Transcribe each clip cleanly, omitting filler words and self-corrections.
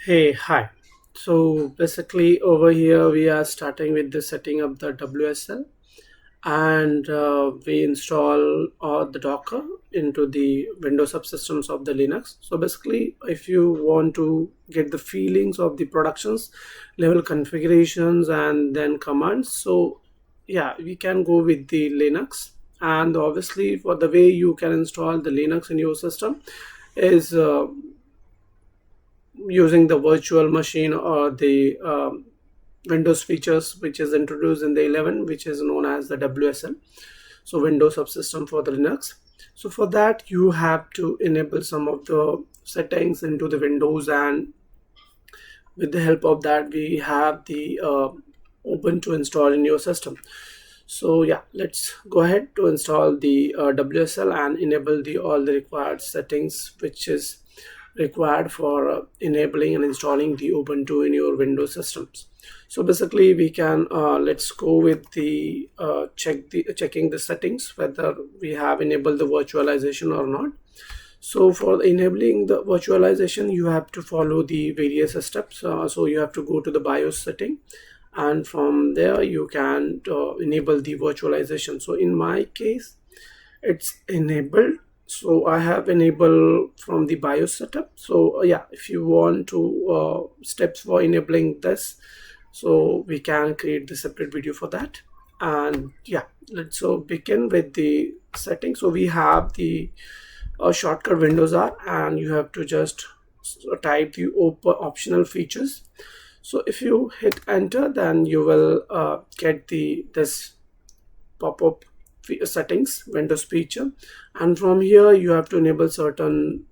Hey, hi. So basically, over here we are starting with the setting up the WSL, and we install the Docker into the Windows subsystems of the Linux. So basically, if you want to get the feelings of the productions level configurations and then commands, so yeah, we can go with the Linux. And obviously, for the way you can install the Linux in your system is using the virtual machine or the Windows features which is introduced in the 11, which is known as the WSL, so Windows subsystem for the Linux. So for that you have to enable some of the settings into the Windows, and with the help of that we have the Ubuntu installed in your system. So yeah, let's go ahead to install the WSL and enable the all the required settings which is required for enabling and installing the Ubuntu in your Windows systems. So basically we can let's go with the checking the settings whether we have enabled the virtualization or not. So for enabling the virtualization you have to follow the various steps. So you have to go to the BIOS setting, and from there you can enable the virtualization. So in my case it's enabled, so I have enabled from the BIOS setup. So yeah, if you want to steps for enabling this, so we can create the separate video for that. And yeah, let's so begin with the settings. So we have the shortcut Windows R, and you have to just type the open optional features. So if you hit enter, then you will get the this pop-up settings Windows feature, and from here you have to enable certain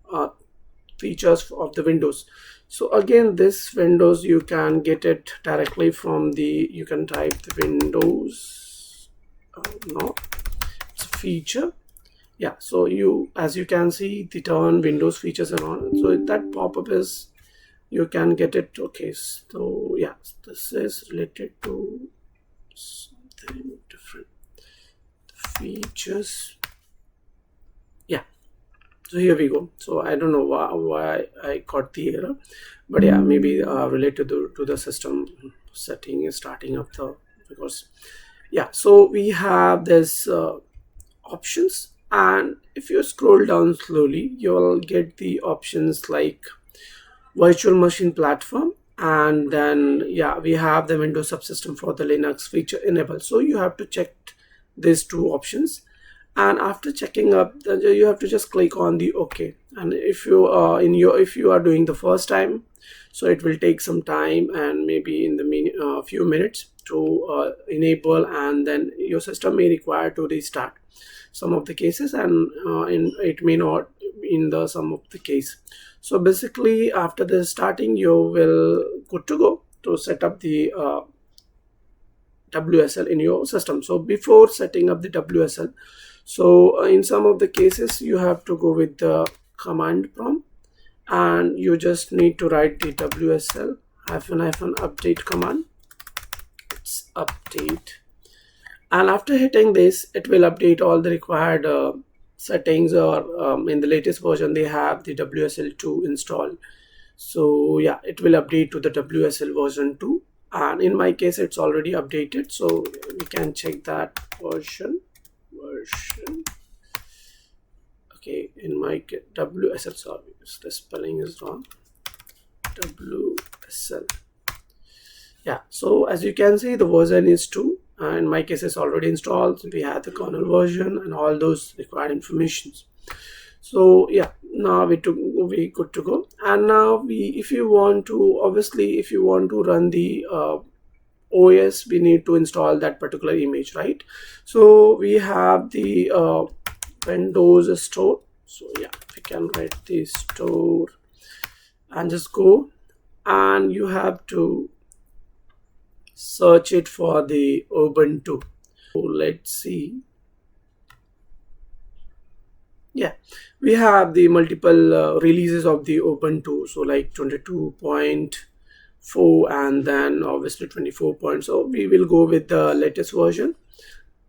features of the Windows. So again, this Windows you can get it directly from the, you can type the Windows no, it's a feature. Yeah, so you, as you can see, the turn Windows features and on, so that pop-up is, you can get it. Okay, so yeah, this is related to something different, features. Yeah, so here we go. So I don't know why I got the error, but yeah, maybe related to the system setting is starting up the, because yeah, so we have this options, and if you scroll down slowly you'll get the options like virtual machine platform, and then yeah, we have the Windows subsystem for the Linux feature enabled. So you have to check these two options, and after checking up you have to just click on the OK. And if you are if you are doing the first time, so it will take some time and maybe in the few minutes to enable, and then your system may require to restart some of the cases, and it may not in the some of the case. So basically after the starting you will good to go to set up the WSL in your system. So before setting up the WSL, so in some of the cases you have to go with the command prompt, and you just need to write the WSL hyphen update command. It's update, and after hitting this it will update all the required settings, or in the latest version they have the WSL2 installed. So yeah, it will update to the WSL version 2, and in my case it's already updated, so we can check that version. Okay, in my WSL, sorry, the spelling is wrong, WSL. Yeah, so as you can see the version is 2, and in my case it's already installed. We have the kernel version and all those required informations. So yeah, now we good to go. And now if you want to, obviously if you want to run the OS, we need to install that particular image, right? So we have the Windows store. So yeah, we can write the store and just go, and you have to search it for the Ubuntu. So let's see. Yeah, we have the multiple releases of the Ubuntu, so like 22.4 and then obviously 24. So we will go with the latest version.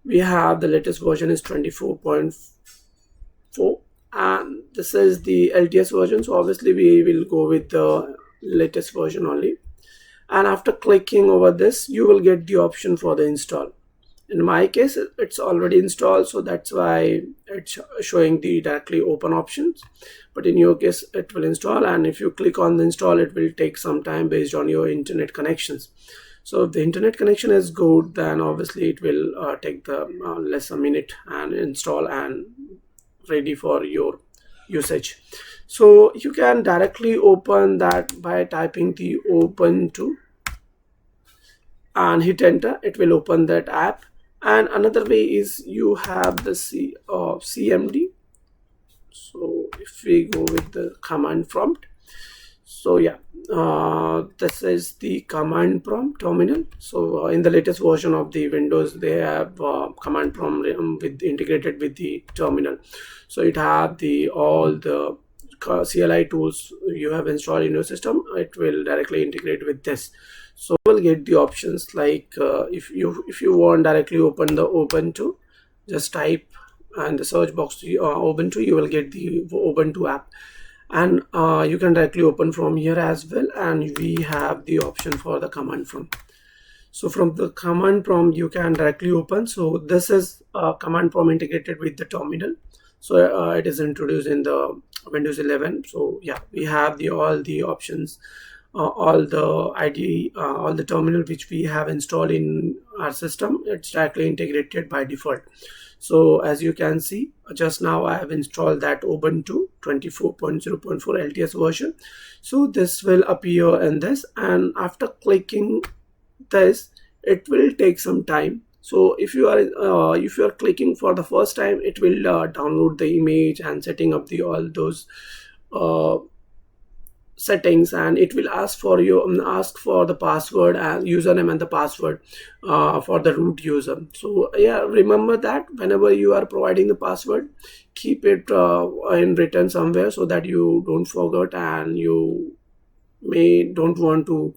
We have the latest version is 24.4, and this is the LTS version, so obviously we will go with the latest version only. And after clicking over this, you will get the option for the install. In my case, it's already installed, so that's why it's showing the directly open options. But in your case, it will install, and if you click on the install, it will take some time based on your internet connections. So if the internet connection is good, then obviously it will take the less a minute and install and ready for your usage. So you can directly open that by typing the Ubuntu and hit enter. It will open that app. And another way is you have the CMD. So if we go with the command prompt, so yeah, this is the command prompt terminal. So in the latest version of the Windows, they have command prompt with integrated with the terminal. So it have the all the CLI tools you have installed in your system. It will directly integrate with this. So you will get the options like if you want directly open the Ubuntu, just type and the search box Ubuntu, you will get the Ubuntu app. And you can directly open from here as well, and we have the option for the command prompt. So from the command prompt you can directly open. So this is a command prompt integrated with the terminal. So it is introduced in the Windows 11. So yeah, we have the all the options, all the IDE, all the terminal which we have installed in our system. It's directly integrated by default. So as you can see, just now I have installed that Ubuntu 24.0.4 LTS version. So this will appear in this, and after clicking this, it will take some time. So if you are clicking for the first time, it will download the image and setting up the all those settings, and it will ask for the password and username and the password for the root user. So yeah, remember that whenever you are providing the password, keep it in written somewhere so that you don't forget and you don't want to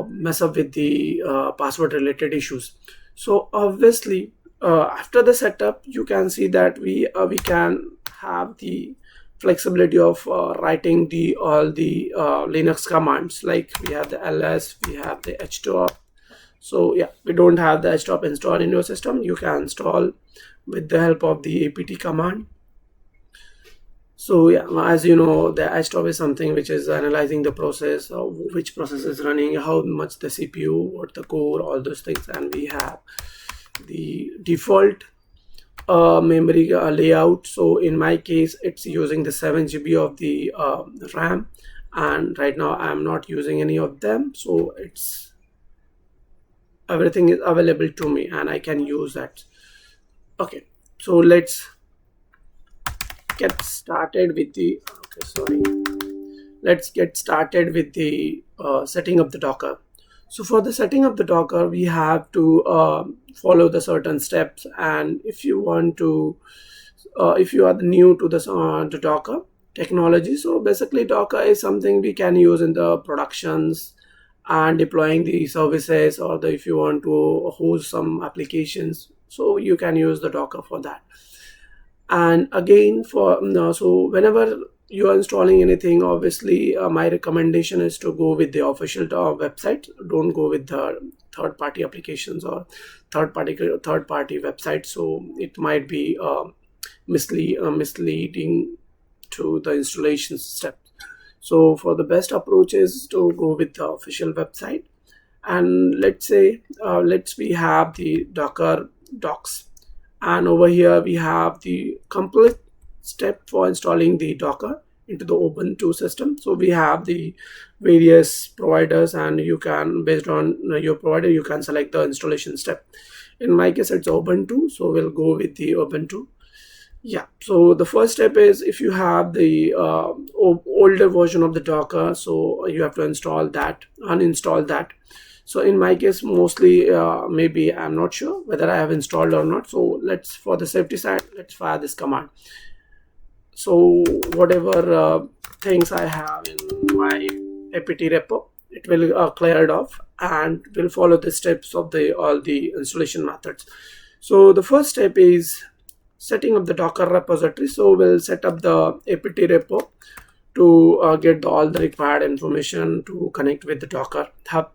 mess up with the password related issues. So obviously after the setup, you can see that we can have the flexibility of writing the all the Linux commands, like we have the ls, we have the htop. So yeah, we don't have the htop installed in your system, you can install with the help of the apt command. So yeah, as you know, the htop is something which is analyzing the process, which process is running, how much the CPU, what the core, all those things. And we have the default memory layout. So in my case, it's using the 7 GB of the RAM, and right now I'm not using any of them, so it's everything is available to me and I can use that. Okay, so let's get started with the let's get started with the setting up the Docker. So for the setting up the Docker, we have to follow the certain steps. And if you want to, if you are new to this to Docker technology, so basically Docker is something we can use in the productions and deploying the services, or if you want to host some applications, so you can use the Docker for that. And again, for so whenever you are installing anything, obviously my recommendation is to go with the official website. Don't go with the third-party applications or third-party websites, so it might be misleading to the installation step. So for the best approach is to go with the official website. And let's say we have the Docker docs, and over here we have the complete step for installing the Docker into the Ubuntu system. So we have the various providers, and you can, based on your provider, you can select the installation step. In my case, it's Ubuntu, so we'll go with the Ubuntu. Yeah, so the first step is, if you have the older version of the Docker, so you have to install that, uninstall that. So in my case, mostly maybe I'm not sure whether I have installed or not. So let's, for the safety side, let's fire this command. So whatever things I have in my apt repo, it will clear it off and will follow the steps of all the installation methods. So the first step is setting up the Docker repository. So we'll set up the apt repo to get all the required information to connect with the Docker hub.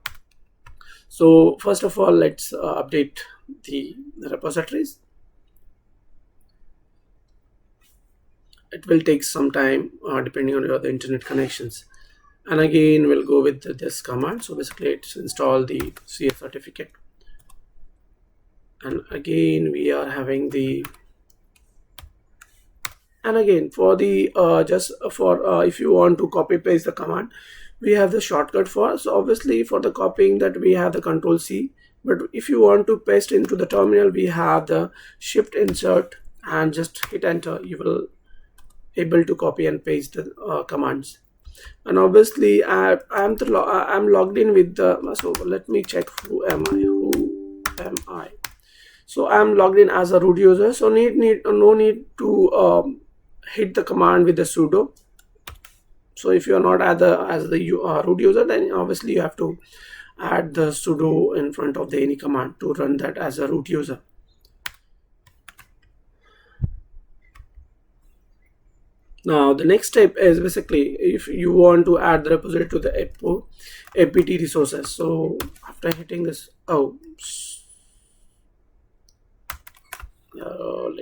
So first of all, let's update the repositories. It will take some time depending on your the internet connections. And again, we'll go with this command. So basically, it's install the CS certificate. And again, we are having the, and again for the just for if you want to copy paste the command, we have the shortcut for. So obviously for the copying that we have the control C, but if you want to paste into the terminal, we have the shift insert and just hit enter. You will able to copy and paste the commands. And obviously I'm logged in with the, so let me check who am I. So I'm logged in as a root user, so no need to hit the command with the sudo. So if you are not as the root user, then obviously you have to add the sudo in front of the any command to run that as a root user. Now the next step is basically if you want to add the repository to the apt resources. So after hitting this, let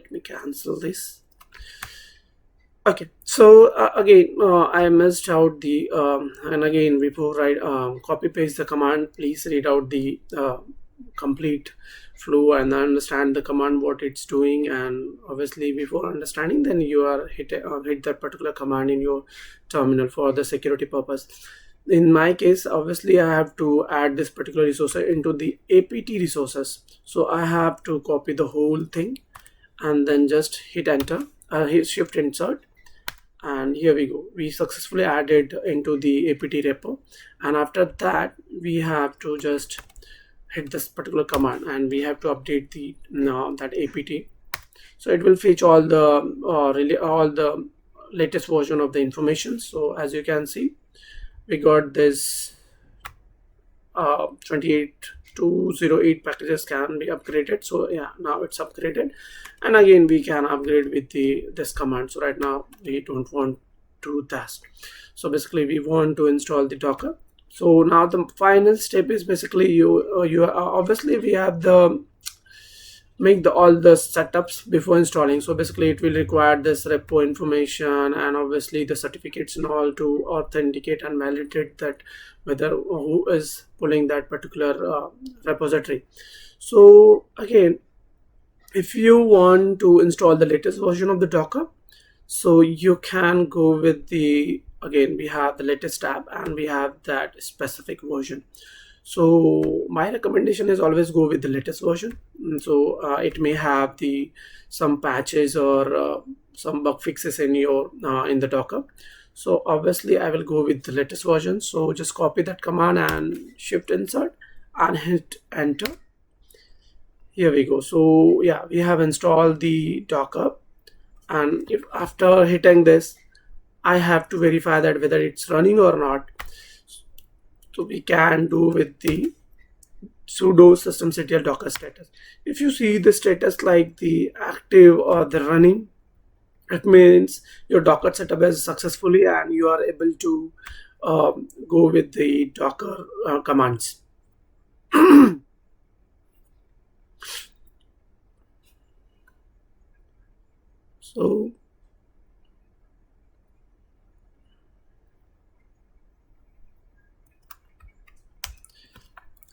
me cancel this. Okay, so again I missed out the and again before copy paste the command, please read out the complete flow and understand the command what it's doing. And obviously before understanding, then you are hit that particular command in your terminal for the security purpose. In my case, obviously I have to add this particular resource into the apt resources. So I have to copy the whole thing and then just hit enter, hit shift insert, and here we go. We successfully added into the apt repo. And after that, we have to just hit this particular command and we have to update the that apt. So it will fetch all the latest version of the information. So as you can see, we got this 28208 packages can be upgraded. So yeah, now it's upgraded, and again we can upgrade with this command. So right now we don't want to do that. So basically we want to install the Docker. So now the final step is basically you obviously we have the make all the setups before installing. So basically it will require this repo information and obviously the certificates and all to authenticate and validate that whether who is pulling that particular repository. So again, if you want to install the latest version of the Docker, so you can go with the, again we have the latest tab and we have that specific version. So my recommendation is always go with the latest version. So it may have some patches or some bug fixes in your in the Docker. So obviously I will go with the latest version. So just copy that command and shift insert and hit enter. Here we go. So yeah, we have installed the Docker, and if after hitting this, I have to verify that whether it's running or not. So we can do with the sudo systemctl docker status. If you see the status like the active or the running, it means your Docker setup is successfully and you are able to go with the Docker commands. So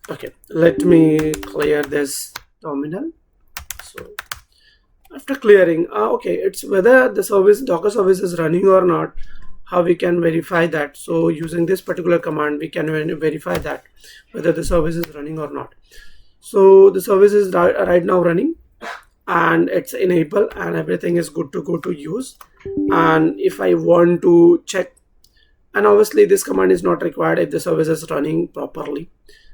okay, let me clear this terminal. So after clearing, okay, it's whether the Docker service is running or not, how we can verify that. So using this particular command, we can verify that whether the service is running or not. So the service is right now running and it's enabled and everything is good to go to use. And if I want to check, and obviously this command is not required if the service is running properly.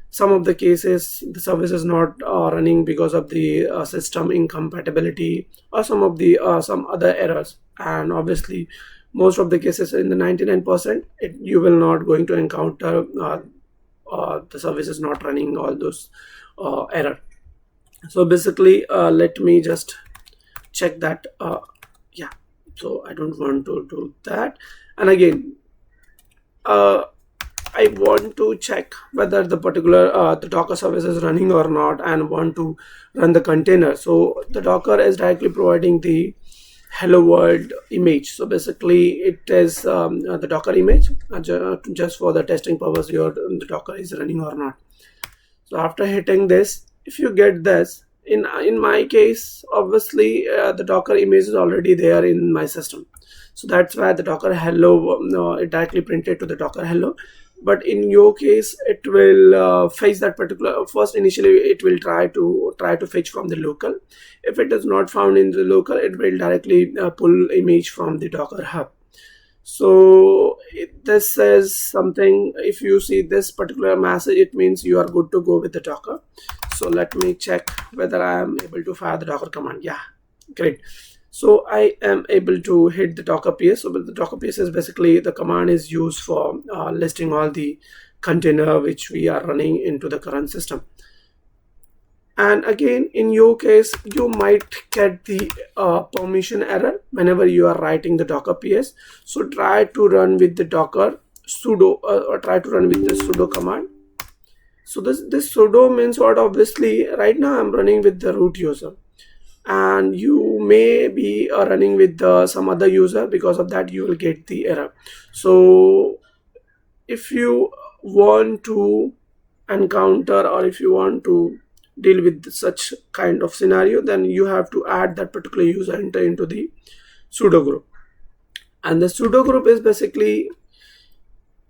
Some of the cases the service is not running because of the system incompatibility or some of the some other errors. And obviously most of the cases in the 99% you will not going to encounter the service is not running all those error. So basically let me just check that yeah, so I don't want to do that. And again, uh, I want to check whether the particular the Docker service is running or not, and want to run the container. So the Docker is directly providing the hello world image. So basically it is the Docker image, just for the testing purpose the Docker is running or not. So after hitting this, if you get this, in my case, obviously the Docker image is already there in my system. So that's why the Docker hello, it directly printed to the Docker hello. But in your case, it will fetch that particular first. Initially it will try to fetch from the local. If it is not found in the local, it will directly pull image from the Docker hub. So this is something, if you see this particular message, it means you are good to go with the Docker. So let me check whether I am able to fire the Docker command. Yeah, great. So I am able to hit the Docker ps. So the Docker ps is basically the command is used for listing all the container which we are running into the current system. And again, in your case, you might get the permission error whenever you are writing the Docker ps. So try to run with the Docker sudo, or try to run with the sudo command. So this sudo means what? Obviously right now I'm running with the root user, and you may be running with some other user. Because of that, you will get the error. So if you want to encounter, or if you want to deal with such kind of scenario, then you have to add that particular user enter into the sudo group. And the sudo group is basically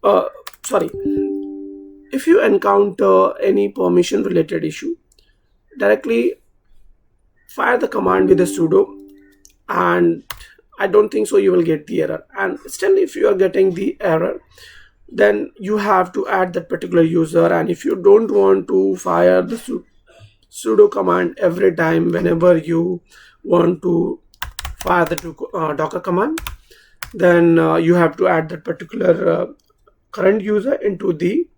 sorry, if you encounter any permission related issue, directly fire the command with the sudo, and I don't think so you will get the error. And still, if you are getting the error, then you have to add that particular user. And if you don't want to fire the sudo command every time whenever you want to fire the Docker command, then you have to add that particular current user into the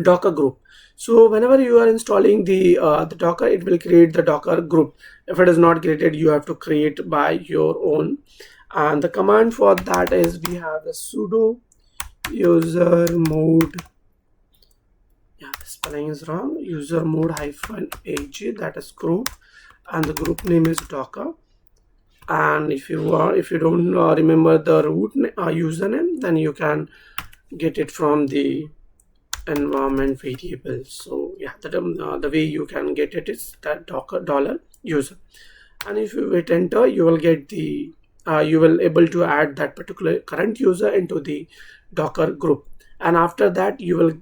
Docker group. So whenever you are installing the Docker, it will create the Docker group. If it is not created, you have to create by your own. And the command for that is, we have the sudo user mode, yeah, the spelling is wrong, user mode -ag, that is group, and the group name is Docker. And if you don't remember the root username, then you can get it from the environment variable. So yeah, the way you can get it is that Docker $user. And if you hit enter, you will get the you will able to add that particular current user into the Docker group. And after that, you will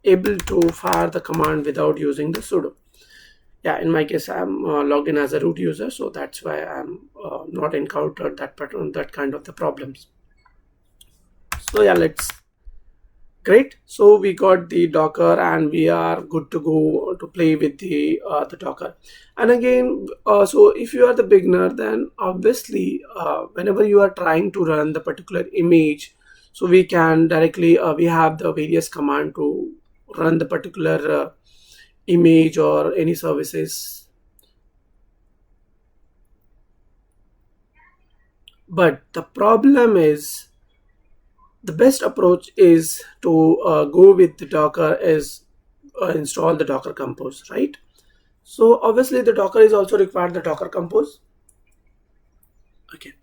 able to fire the command without using the sudo. Yeah, in my case, I'm logged in as a root user, so that's why I'm not encountered that pattern, that kind of the problems. So yeah, great. So we got the Docker, and we are good to go to play with the Docker. And again, so if you are the beginner, then obviously whenever you are trying to run the particular image, so we can directly we have the various command to run the particular image or any services. But the problem is, the best approach is to go with the Docker is install the Docker Compose, right? So obviously the Docker is also required the Docker Compose. Okay.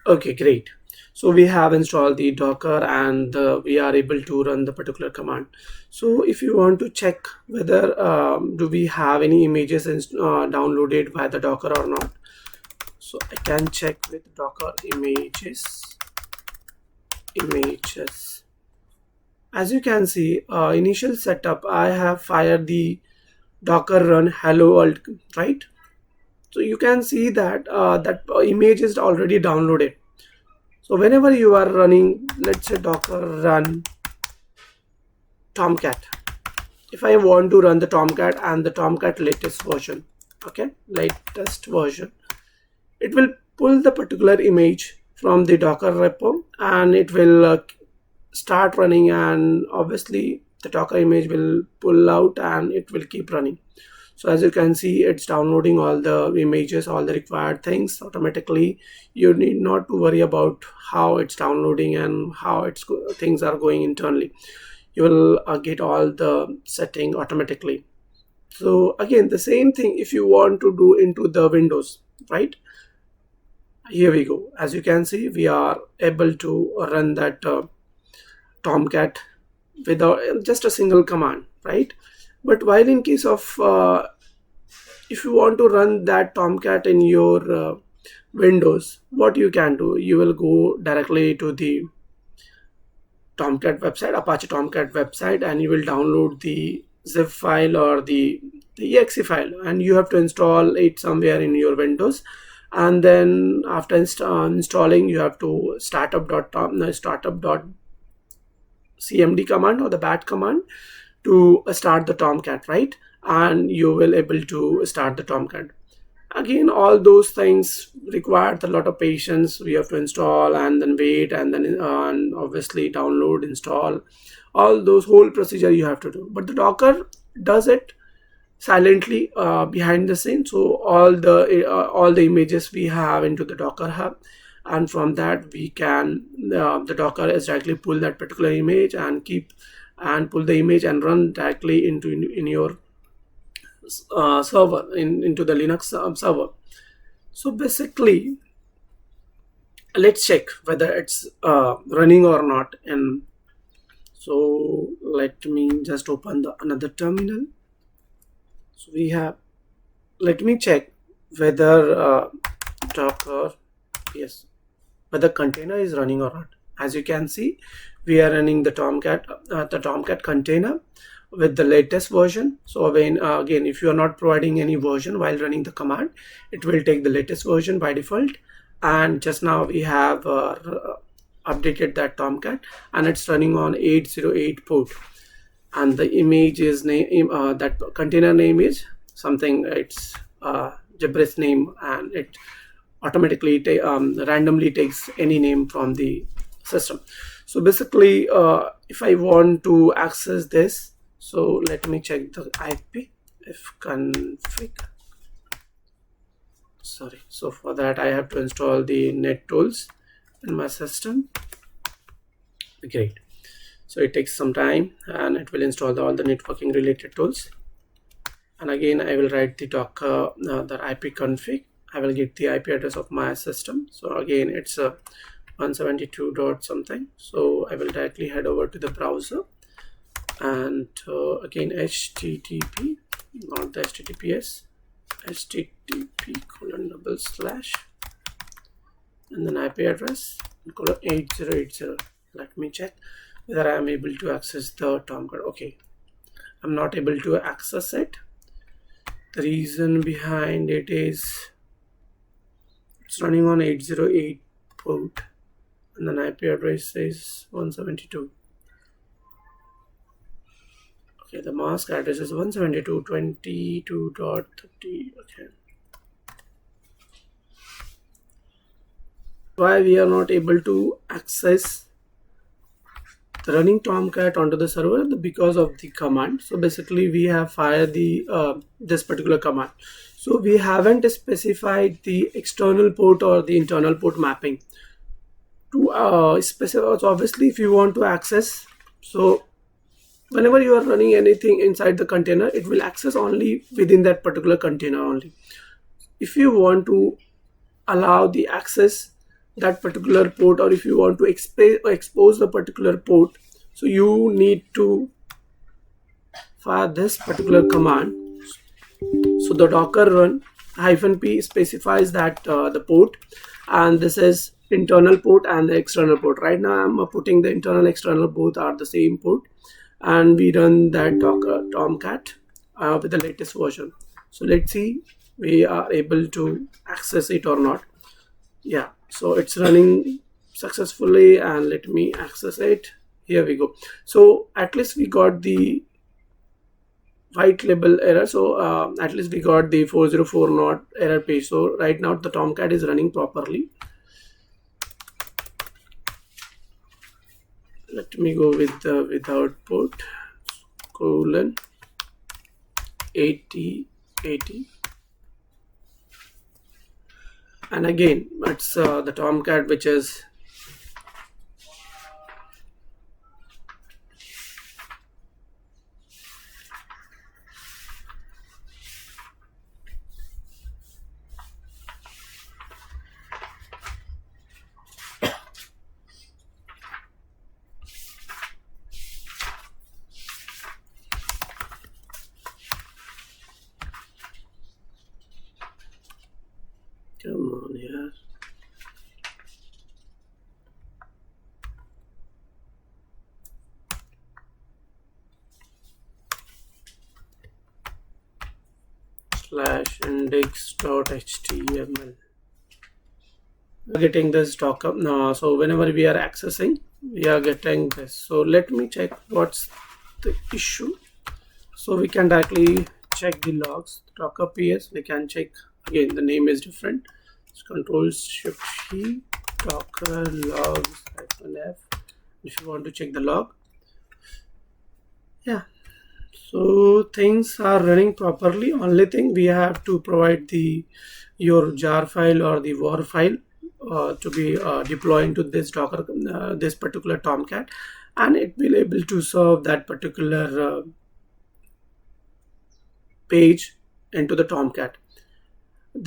Okay, great. So we have installed the Docker, and we are able to run the particular command. So if you want to check whether do we have any images downloaded by the Docker or not, so I can check with Docker images. As you can see, initial setup, I have fired the Docker run hello world, right? So you can see that that image is already downloaded. So whenever you are running, let's say Docker run Tomcat, if I want to run the Tomcat and the Tomcat latest version, okay, latest version, it will pull the particular image from the Docker repo, and it will start running, and obviously the Docker image will pull out and it will keep running. So as you can see, it's downloading all the images, all the required things automatically. You need not to worry about how it's downloading and how things are going internally. You will get all the setting automatically. So again, the same thing if you want to do into the Windows, right? Here we go. As you can see, we are able to run that Tomcat without just a single command, right? But while in case of if you want to run that Tomcat in your Windows, what you can do, you will go directly to the Tomcat website, Apache Tomcat website, and you will download the zip file or the exe file, and you have to install it somewhere in your Windows. And then after installing, you have to startup.cmd command or the bat command to start the Tomcat, right? And you will able to start the Tomcat. Again, all those things require a lot of patience. We have to install and then wait, and then and obviously download, install, all those whole procedure you have to do. But the Docker does it silently behind the scenes. So all the images we have into the Docker hub, and from that we can the Docker is directly pull that particular image and pull the image and run directly in your server, into the Linux server. So basically, let's check whether it's running or not. And so let me just open another terminal. So we have, let me check whether Docker, yes, whether container is running or not. As you can see, we are running the Tomcat container with the latest version. So when again, if you are not providing any version while running the command, it will take the latest version by default. And just now we have updated that Tomcat, and it's running on 808 port. And the image is name that container name is something, it's gibberish name, and it automatically randomly takes any name from the system. So basically, if I want to access this, so let me check the IP if config. Sorry, so for that I have to install the net tools in my system. Great. So it takes some time and it will install all the networking related tools. And again, I will write the Docker the IP config. I will get the IP address of my system. So again, it's a 172 dot something. So I will directly head over to the browser, and again HTTP, not the HTTPS, HTTP:// and then IP address 8080. Let me check whether I am able to access the Tomcat. Okay, I'm not able to access it. The reason behind it is it's running on 808 port, and then IP address is 172. Okay, the mask address is 172.22.30. Okay, why we are not able to access the running Tomcat onto the server? Because of the command. So basically, we have fired the this particular command. So we haven't specified the external port or the internal port mapping to specify. So obviously, if you want to access, so whenever you are running anything inside the container, it will access only within that particular container only. If you want to allow the access that particular port, or if you want to expose the particular port, so you need to fire this particular command. So the Docker run -p specifies that the port, and this is internal port and the external port. Right now I'm putting the internal external, both are the same port, and we run that Docker Tomcat with the latest version. So let's see we are able to access it or not. Yeah, so it's running successfully, and let me access it. Here we go. So at least we got the white label error. So at least we got the 404 not error page. So right now the Tomcat is running properly. let me go with the without port colon 8080, and again it's the Tomcat, which is come on here. Slash index.html. We're getting this Docker now. So whenever we are accessing, we are getting this. So let me check what's the issue. So we can directly check the logs. Docker ps, we can check again. The name is different. It's Control Shift C, Docker logs -f. If you want to check the log, yeah. So things are running properly. Only thing, we have to provide your jar file or the war file to be deployed into this Docker, this particular Tomcat, and it will able to serve that particular page into the Tomcat.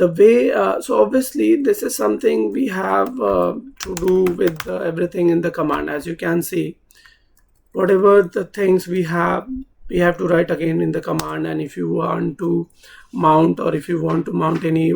The way so obviously this is something we have to do with everything in the command. As you can see, whatever the things we have to write again in the command. And if you want to mount, or if you want to mount any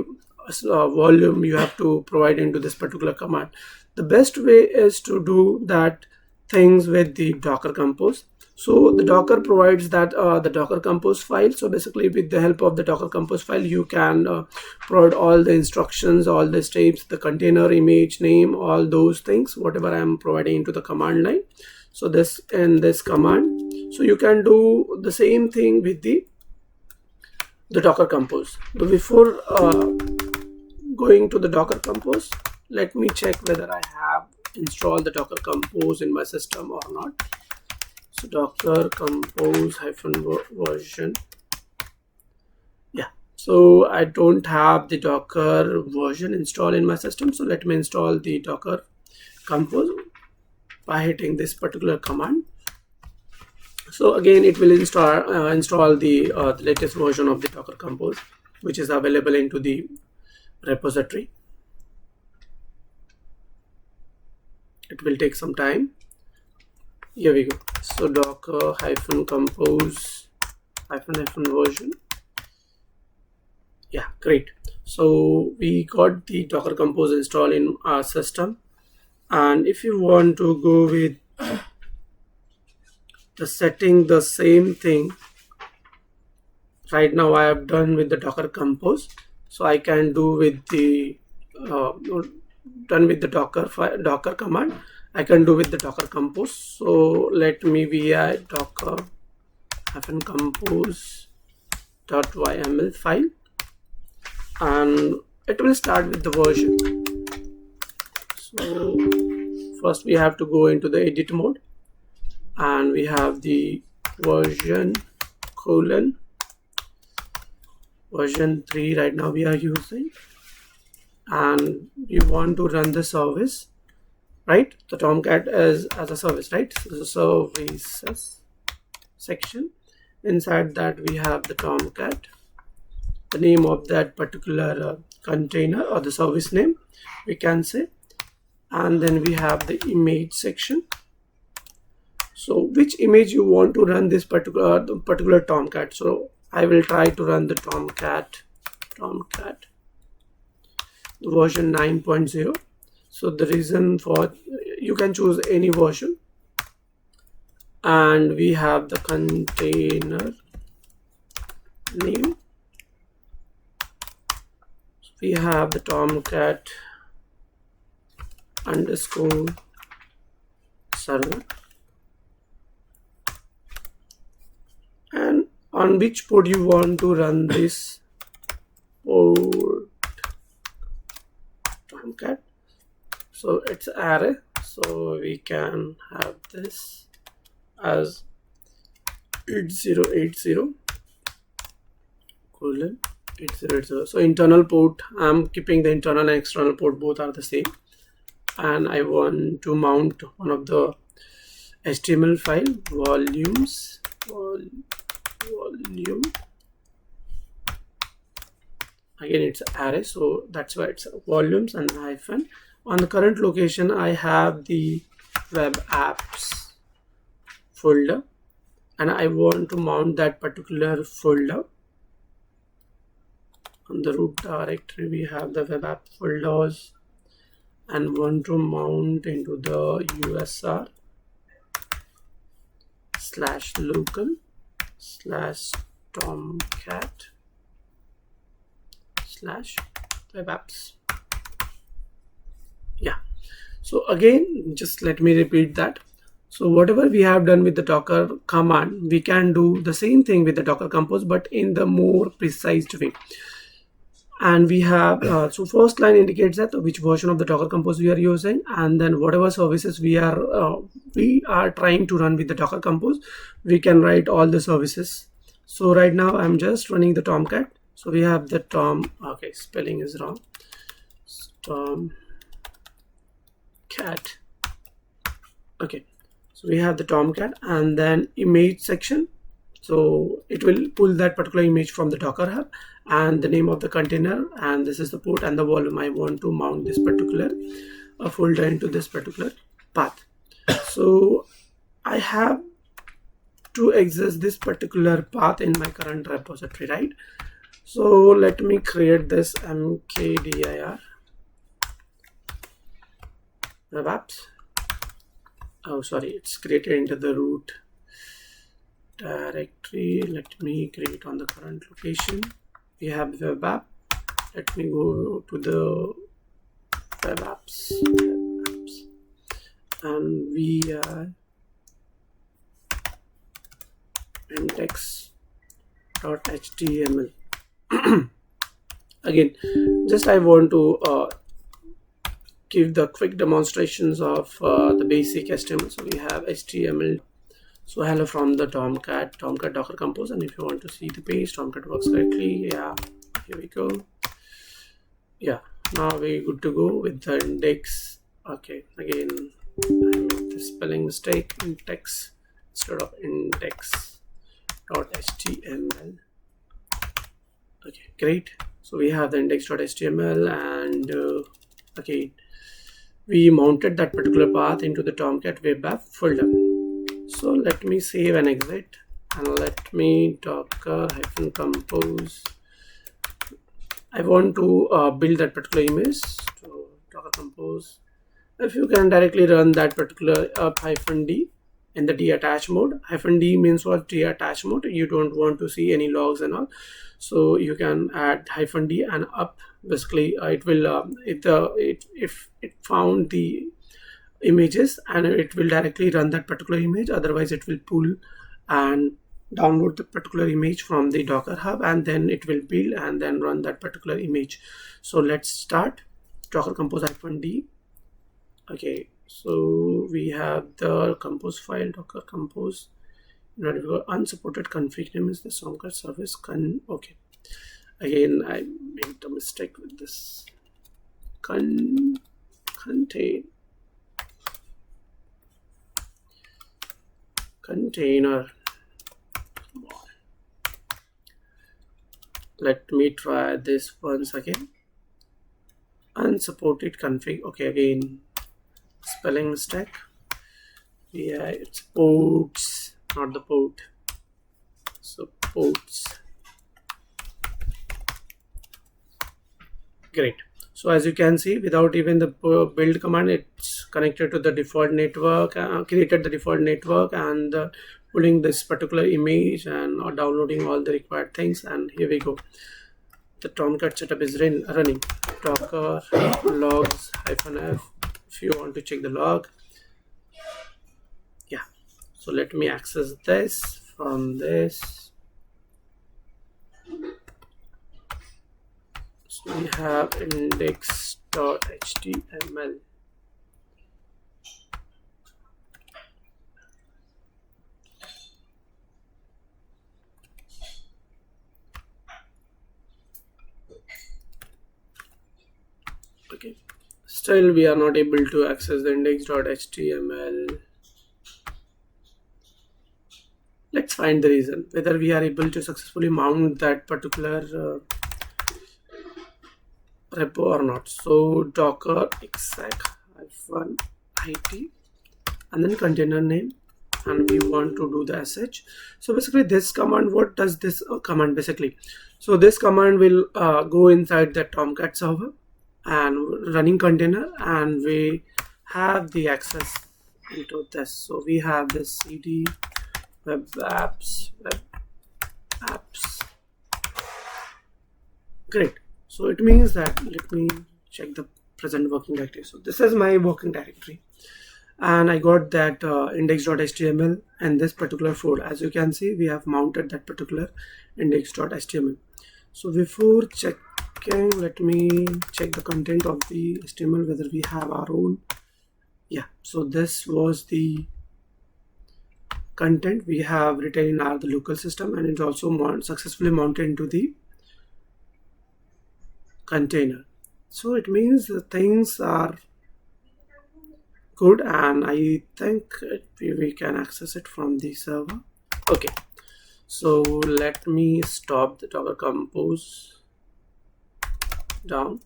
volume, you have to provide into this particular command. The best way is to do that things with the Docker Compose. So the Docker provides that the Docker Compose file. So basically, with the help of the Docker Compose file, you can provide all the instructions, all the steps, the container image name, all those things, whatever I am providing into the command line. So this and this command. So you can do the same thing with the Docker Compose. So before going to the Docker Compose, let me check whether I have installed the Docker Compose in my system or not. So Docker Compose -version. Yeah, so I don't have the Docker version installed in my system. So let me install the Docker Compose by hitting this particular command. So again, it will install the latest version of the Docker Compose, which is available into the repository. It will take some time. Here we go. So Docker -compose -version. Yeah, great. So we got the Docker Compose installed in our system. And if you want to go with the setting, the same thing, right now I have done with the Docker Compose. So I can do with the done with the Docker command. I can do with the Docker Compose. So let me vi Docker -compose.yml file, and it will start with the version. So first we have to go into the edit mode, and we have the version 3 right now we are using, and we want to run the service, right? The Tomcat is as a service, right? So the services section, inside that we have the Tomcat, the name of that particular container or the service name, we can say. And then we have the image section. So which image you want to run this particular Tomcat. So I will try to run the Tomcat version 9.0. So the reason for, you can choose any version, and we have the container name. We have the Tomcat _ server, and on which port you want to run this port Tomcat. So it's array. So we can have this as 8080 colon 8080. So internal port, I'm keeping the internal and external port, both are the same. And I want to mount one of the HTML file, volumes, volume. Again, it's array, so that's why it's volumes and hyphen. On the current location, I have the web apps folder, and I want to mount that particular folder. On the root directory, we have the web app folders, and want to mount into the USR /local /tomcat /web apps. Yeah, so again, just let me repeat that. So whatever we have done with the Docker command, we can do the same thing with the Docker Compose, but in the more precise way. And we have so first line indicates that which version of the Docker Compose we are using, and then whatever services we are trying to run with the Docker Compose, we can write all the services. So right now I'm just running the Tomcat. So we have the okay, spelling is wrong, Tomcat. Okay, so we have the Tomcat, and then image section. So it will pull that particular image from the Docker Hub, and the name of the container, and this is the port and the volume. I want to mount this particular folder into this particular path. So I have to access this particular path in my current repository, right? So let me create this mkdir web apps. Oh, sorry, it's created into the root directory. Let me create on the current location. We have web app. Let me go to the web apps, and we index.html. Again, just I want to give the quick demonstrations of the basic HTML. So we have HTML. So hello from the Tomcat Docker Compose, and if you want to see the page, Tomcat works correctly. Yeah, here we go. Yeah, now we're good to go with the index. Okay, again, I made the spelling mistake, index instead of index.html. Okay, great. So we have the index.html, and again, we mounted that particular path into the Tomcat web app folder. So let me save and exit, and let me docker-compose. I want to build that particular image. So Docker Compose. If you can directly run that particular -d in the detach mode. -d means what? Detach mode. You don't want to see any logs and all. So you can add -d and up. Basically, it will if it found the images, and it will directly run that particular image. Otherwise, it will pull and download the particular image from the Docker Hub, and then it will build and then run that particular image. So let's start Docker Compose -d. Okay, so we have the compose file, Docker Compose. Unsupported config name is the Tomcat service. Okay, again, I made a mistake with this. Container. Let me try this once again. Unsupported config. Okay, again, spelling mistake. Yeah, it's ports, not the port. So ports. Great. So as you can see, without even the build command, it's connected to the default network, created the default network, and pulling this particular image and downloading all the required things. And here we go. The Tomcat setup is running. Docker logs -f if you want to check the log. Yeah. So let me access this from this. So we have index.html. Okay, still we are not able to access the index.html. Let's find the reason, whether we are able to successfully mount that particular repo or not. So docker exec -it and then container name, and we want to do the sh. So basically this command, what does this command basically? So this command will go inside the Tomcat server and running container, and we have the access into this. So we have this cd web apps. Great. So it means that, let me check the present working directory. So this is my working directory, and I got that index.html and this particular folder. As you can see, we have mounted that particular index.html. So before checking, let me check the content of the HTML, whether we have our own. Yeah, so this was the content we have written in our the local system, and it's also successfully mounted into the container. So it means the things are good, and I think we can access it from the server. Okay, so let me stop the Docker Compose down.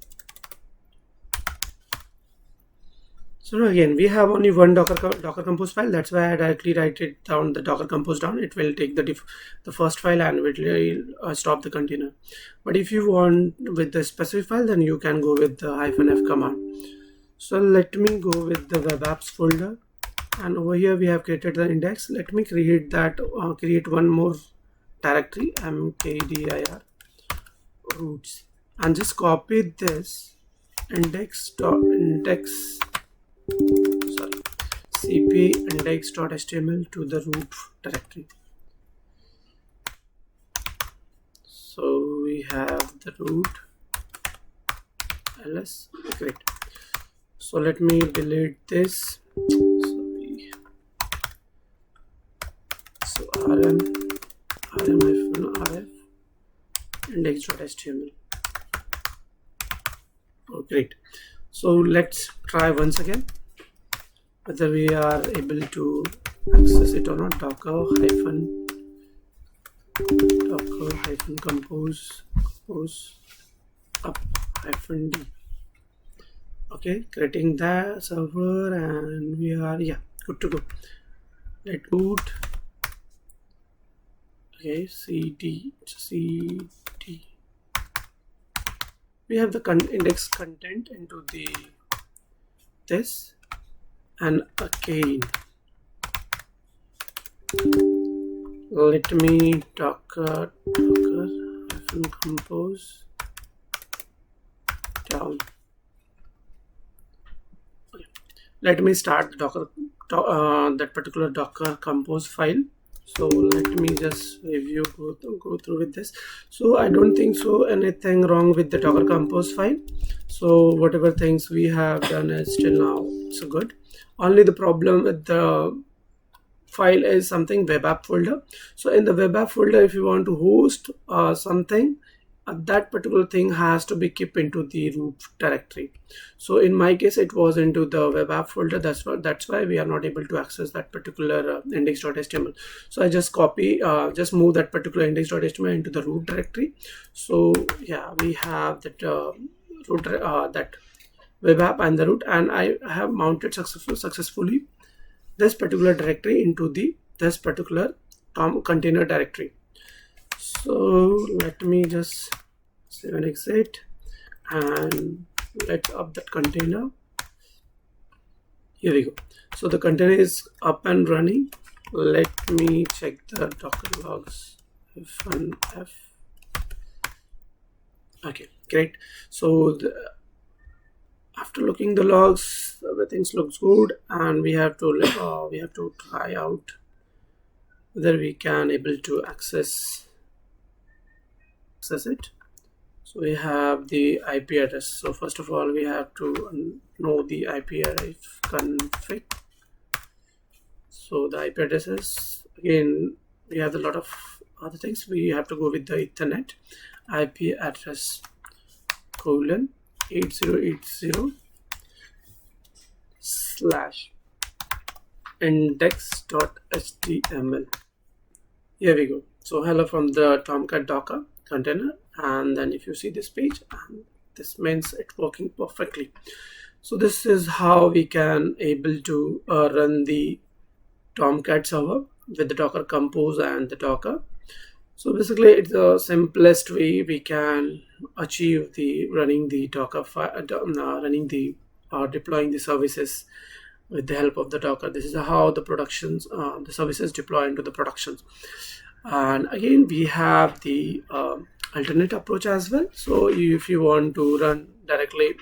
So again, we have only one Docker Compose file. That's why I directly write it down, the Docker Compose down. It will take the first file and it will stop the container. But if you want with the specific file, then you can go with the -f command. So let me go with the web apps folder, and over here we have created the index. Let me create that, create one more directory, mkdir roots, and just copy this cp index.html to the root directory. So we have the root ls. Great. So let me delete this. Sorry. So rm-rf index.html. Oh, great. So let's try once again whether we are able to access it or not. Docker compose up -d. Okay, creating the server, and we are good to go. Let root. Okay, cd. We have the index content into this, and again let me docker compose down. Okay. Let me start the docker that particular Docker Compose file. So let me just review, go through with this. So I don't think so anything wrong with the Docker Compose file. So whatever things we have done is still now so good. Only the problem with the file is something web app folder. So in the web app folder, if you want to host something, that particular thing has to be kept into the root directory. So in my case, it was into the web app folder. That's why we are not able to access that particular index.html. So I just just move that particular index.html into the root directory. So yeah, we have that that web app and the root, and I have mounted successfully this particular directory into this particular container directory. So let me just save and exit, and let's up that container. Here we go. So the container is up and running. Let me check the Docker logs. F1f. Okay, great. So after looking the logs, everything looks good, and we have to try out whether we can able to access it. So we have the IP address. So first of all, we have to know the IP address config. So the IP addresses, again, we have a lot of other things. We have to go with the Ethernet IP address : 8080 slash index.html. Here we go. So hello from the Tomcat Docker container, and then if you see this page, and this means it's working perfectly. So this is how we can able to run the Tomcat server with the Docker Compose and the Docker. So basically, it's the simplest way we can achieve the running the Docker file, running the deploying the services with the help of the Docker. This is how the productions, the services deploy into the productions. And again, we have the alternate approach as well. So if you want to run directly,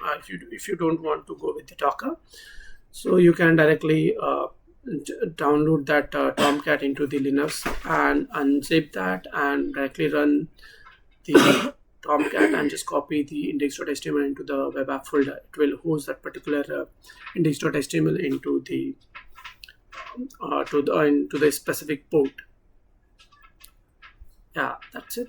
if you don't want to go with the Docker, so you can directly download that Tomcat into the Linux and unzip that and directly run the Tomcat and just copy the index.html into the web app folder. It will host that particular index.html into the into the specific port. Yeah, that's it.